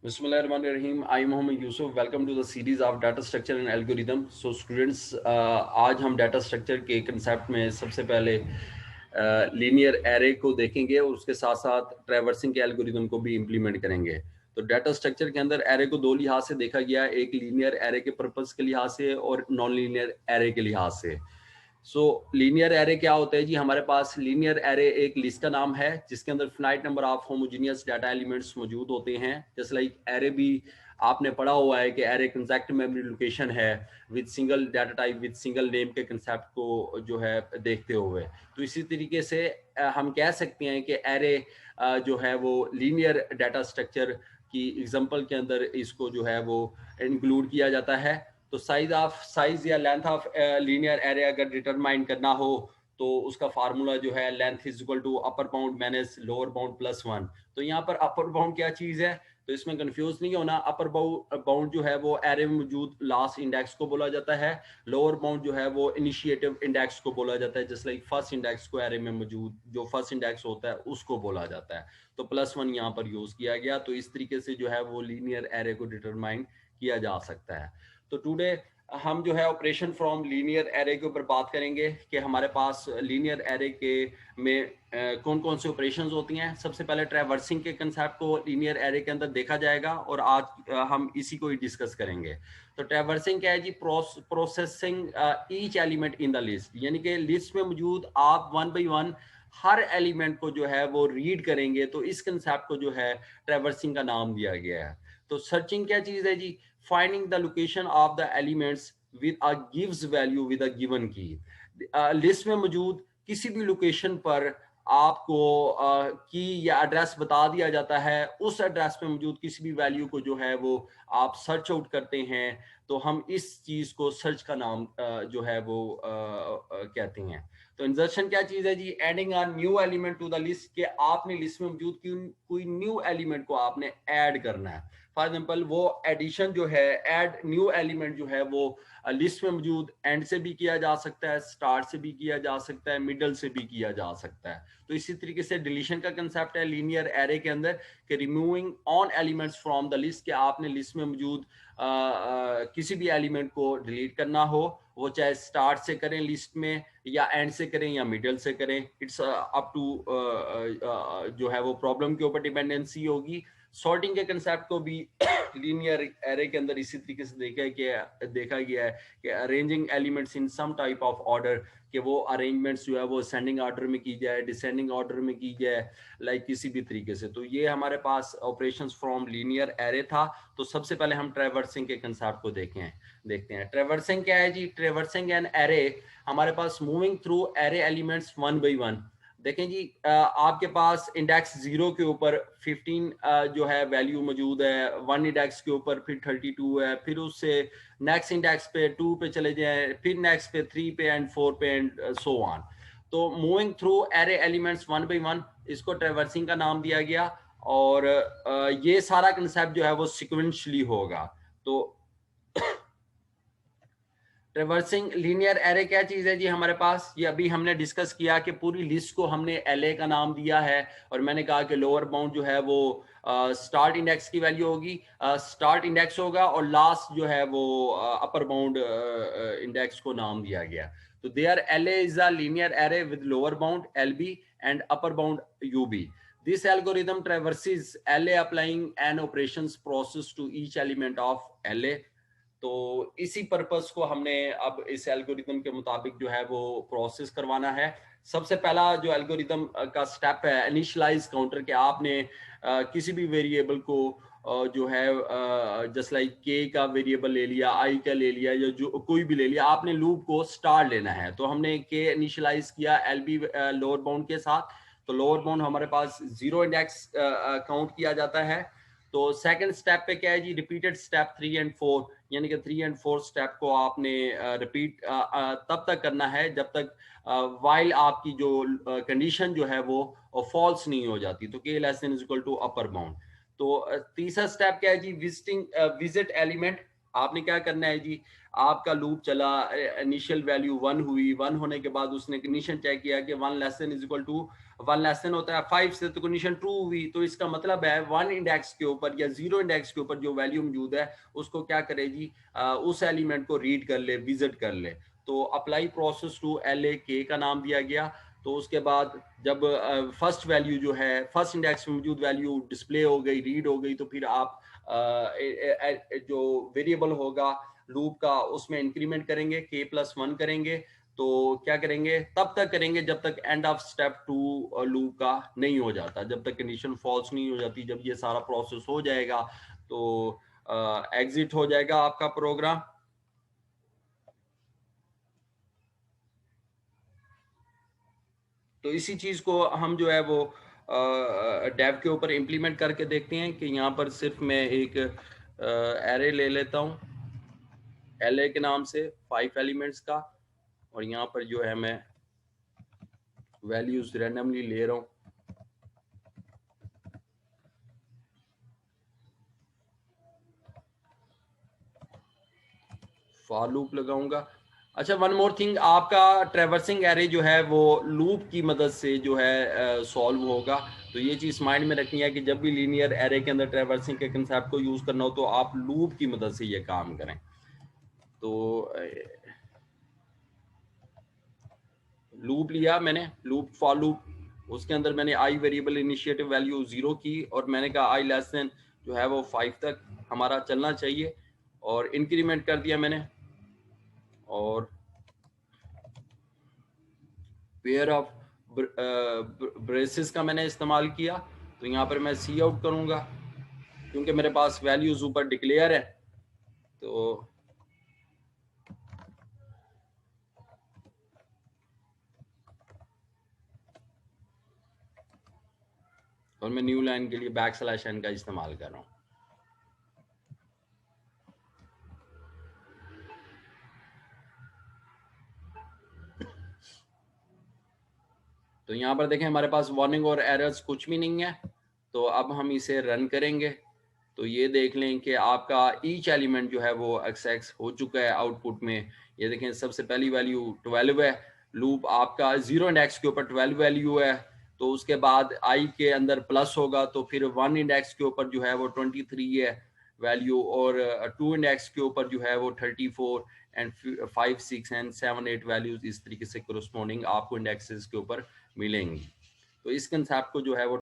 बिस्मिल्लाहिर्रहमानिर्रहीम। I Mohammad Yusuf. Welcome to the series of data structure and algorithm. So students, आज हम data structure के concept में सबसे पहले लीनियर एरे को देखेंगे और उसके साथ साथ ट्रैवर्सिंग के एल्गोरिदम को भी इम्प्लीमेंट करेंगे। तो डाटा स्ट्रक्चर के अंदर एरे को दो लिहाज से देखा गया, एक लीनियर एरे के पर्पस के लिहाज से और नॉन लीनियर एरे के लिहाज से। सो लीनियर एरे क्या होता है जी? हमारे पास लीनियर एरे एक लिस्ट का नाम है जिसके अंदर finite number of homogeneous data elements मौजूद होते हैं। जैसे लाइक एरे भी आपने पढ़ा हुआ है कि एरे कंजैक्ट मेमोरी लोकेशन है with single data type with single name के कंसेप्ट को जो है देखते हुए। तो इसी तरीके से हम कह सकते हैं कि एरे जो है वो लीनियर डाटा स्ट्रक्चर की एग्जांपल के अंदर इसको जो है वो इंक्लूड किया जाता है। तो साइज या लेंथ ऑफ लीनियर एरे अगर डिटरमाइन करना हो तो उसका फार्मूला जो है length is equal to upper bound minus lower bound plus 1। तो यहाँ पर अपर बाउंड क्या चीज है, तो इसमें कंफ्यूज नहीं होना। अपर बाउंड जो है वो एरे में मौजूद लास्ट इंडेक्स को बोला जाता है। लोअर बाउंड जो है वो इनिशिएटिव इंडेक्स को बोला जाता है। जैसे लाइक फर्स्ट इंडेक्स को एरे में मौजूद जो फर्स्ट इंडेक्स होता है उसको बोला जाता है। तो +1 यहाँ पर यूज किया गया। तो इस तरीके से जो है वो लीनियर एरे को डिटरमाइन किया जा सकता है। तो टुडे हम जो है ऑपरेशन फ्रॉम लीनियर एरे के ऊपर बात करेंगे कि हमारे पास लीनियर एरे के में कौन कौन से ऑपरेशंस होती हैं। सबसे पहले ट्रैवर्सिंग के कंसेप्ट को लीनियर एरे के अंदर देखा जाएगा और आज हम इसी को ही डिस्कस करेंगे। तो ट्रैवर्सिंग क्या है जी? Processing each element in the list, यानी कि लिस्ट में मौजूद आप वन बाई वन हर एलिमेंट को जो है वो रीड करेंगे। तो इस कंसेप्ट को जो है ट्रैवर्सिंग का नाम दिया गया है। तो सर्चिंग क्या चीज है जी? finding the location of the elements with a gives value with a given key। List में मौजूद किसी भी लोकेशन पर आपको की या एड्रेस बता दिया जाता है। उस एड्रेस पे मौजूद किसी भी वैल्यू को जो है वो आप सर्च आउट करते हैं। तो हम इस चीज को सर्च का नाम जो है वो कहते हैं। तो इंसर्शन क्या चीज है जी? Adding a new element to the list, के आपने लिस्ट में मौजूद कोई न्यू एलिमेंट को आपने ऐड करना है। फॉर एग्जाम्पल वो एडिशन जो है, ऐड न्यू एलिमेंट जो है वो लिस्ट में मौजूद एंड से भी किया जा सकता है, स्टार्ट से भी किया जा सकता है, मिडल से भी किया जा सकता है। तो इसी तरीके से डिलीशन का कंसेप्ट है लीनियर एरे के अंदर कि removing on elements from the list, के आपने लिस्ट में मौजूद किसी भी एलिमेंट को डिलीट करना हो, वो चाहे स्टार्ट से करें लिस्ट में या एंड से करें या मिडल से करें। इट्स अप टू जो है वो प्रॉब्लम के ऊपर डिपेंडेंसी होगी। सॉर्टिंग के कंसेप्ट को भी लीनियर एरे के अंदर इसी तरीके से देखा गया है कि arranging elements in some type of order, कि वो अरेंजमेंट्स जो है वो असेंडिंग ऑर्डर में की जाए, डिसेंडिंग ऑर्डर में की जाए, लाइक किसी भी तरीके से। तो ये हमारे पास ऑपरेशंस फ्रॉम लीनियर एरे था। तो सबसे पहले हम ट्रैवर्सिंग के कंसेप्ट को देखते हैं। ट्रैवर्सिंग क्या है जी? ट्रैवर्सिंग एन एरे, हमारे पास moving through array elements one by one. देखें जी, आपके पास इंडेक्स 0 के ऊपर 15 जो है वैल्यू मौजूद है, 1 इंडेक्स के ऊपर फिर 32 है, फिर उससे नेक्स्ट इंडेक्स पे 2 पे चले जाएं, फिर नेक्स्ट पे 3 पे एंड 4 पे एंड सो ऑन। तो moving through array elements one by one, इसको ट्रैवर्सिंग का नाम दिया गया। और ये सारा कंसेप्ट जो है वो सिक्वेंशली होगा। तो ट्रेवर्सिंग लीनियर एरे क्या चीज है जी? हमारे पास ये अभी हमने डिस्कस किया कि पूरी लिस्ट को हमने एलए का नाम दिया है और मैंने कहा कि लोअर बाउंड जो है वो स्टार्ट इंडेक्स की वैल्यू होगी, स्टार्ट इंडेक्स होगा, और लास्ट जो है वो अपर बाउंड इंडेक्स को नाम दिया गया। तो there L A is a linear array with lower bound L B and upper bound U B. This algorithm traverses LA applying an operations process to each element of LA। तो इसी पर्पस को हमने अब इस एल्गोरिदम के मुताबिक जो है वो प्रोसेस करवाना है। सबसे पहला जो एल्गोरिदम का स्टेप है इनिशियलाइज काउंटर, के आपने किसी भी वेरिएबल को जो है जस्ट लाइक के का वेरिएबल ले लिया, आई का ले लिया, या जो कोई भी ले लिया, आपने लूप को स्टार लेना है। तो हमने के इनिशियलाइज किया एलबी लोअर बाउंड के साथ। तो लोअर बाउंड हमारे पास 0 इंडेक्स काउंट किया जाता है। तो सेकंड स्टेप पे क्या है जी? रिपीटेड स्टेप 3 एंड 4, यानी कि 3 एंड 4 स्टेप को आपने रिपीट तब तक करना है जब तक वाइल आपकी जो कंडीशन जो है वो फॉल्स नहीं हो जाती। तो K less than is equal to upper bound. तो तीसरा स्टेप क्या है जी? Visit element. आपने क्या करना है जी, आपका लूप चला, इनिशियल वैल्यू 1 हुई, 1 होने के बाद उसने कंडीशन चेक किया कि 1 less than is equal to 1 less than होता है 5 से, तो कंडीशन ट्रू हुई, तो इसका मतलब है 1 इंडेक्स के ऊपर या 0 इंडेक्स के ऊपर जो वैल्यू मौजूद है उसको क्या करे जी, उस एलिमेंट को रीड कर ले, विजिट कर ले। तो अप्लाई प्रोसेस टू LAK का नाम दिया गया। तो उसके बाद जब फर्स्ट वैल्यू जो है, फर्स्ट इंडेक्स में मौजूद वैल्यू डिस्प्ले हो गई, रीड हो गई, तो फिर आप जो वेरिएबल होगा लूप का उसमें इंक्रीमेंट करेंगे, k+1 करेंगे। तो क्या करेंगे, तब तक करेंगे जब तक एंड ऑफ स्टेप 2 लूप का नहीं हो जाता, जब तक कंडीशन फॉल्स नहीं हो जाती। जब ये सारा प्रोसेस हो जाएगा तो एग्जिट हो जाएगा आपका प्रोग्राम। तो इसी चीज को हम जो है वो डेव के ऊपर इम्प्लीमेंट करके देखते हैं कि यहाँ पर सिर्फ मैं एक एरे ले लेता हूँ LA के नाम से 5 एलिमेंट्स का, और यहाँ पर जो है मैं वैल्यूज रैंडमली ले रहा हूँ। फॉर लूप लगाऊंगा। अच्छा, वन मोर थिंग, आपका ट्रेवर्सिंग एरे जो है वो लूप की मदद से जो है सॉल्व होगा। तो ये चीज़ माइंड में रखनी है कि जब भी लीनियर एरे के अंदर ट्रेवर्सिंग के कंसेप्ट को यूज़ करना हो तो आप लूप की मदद से ये काम करें। तो लूप लिया मैंने, लूप फॉर लूप, उसके अंदर मैंने आई वेरिएबल इनिशिएटिव वैल्यू 0 की, और मैंने कहा आई लेस देन जो है वो 5 तक हमारा चलना चाहिए, और इंक्रीमेंट कर दिया मैंने, और पेयर ऑफ ब्रेसेस का मैंने इस्तेमाल किया। तो यहाँ पर मैं सी आउट करूँगा क्योंकि मेरे पास वैल्यूज ऊपर डिक्लेयर है। तो और मैं न्यू लाइन के लिए \n का इस्तेमाल कर रहा हूँ। तो यहाँ पर देखें हमारे पास वार्निंग और एरर्स कुछ भी नहीं है। तो अब हम इसे रन करेंगे तो ये देख लें कि आपका ईच एलिमेंट जो है वो एक्सेस हो चुका है आउटपुट में। ये देखें सबसे पहली वैल्यू 12 है, लूप आपका 0 इंडेक्स के ऊपर 12 वैल्यू है। तो उसके बाद आई के अंदर प्लस होगा तो फिर 1 इंडेक्स के ऊपर जो है वो 23 है वैल्यू, और 2 इंडेक्स के ऊपर जो है वो 34 एंड 5 6 एंड 7 8 वैल्यूज इस तरीके से कोरस्पॉन्डिंग आपको इंडेक्सेस के ऊपर मिलेंगी। तो इस कंसेप्ट को जो है वो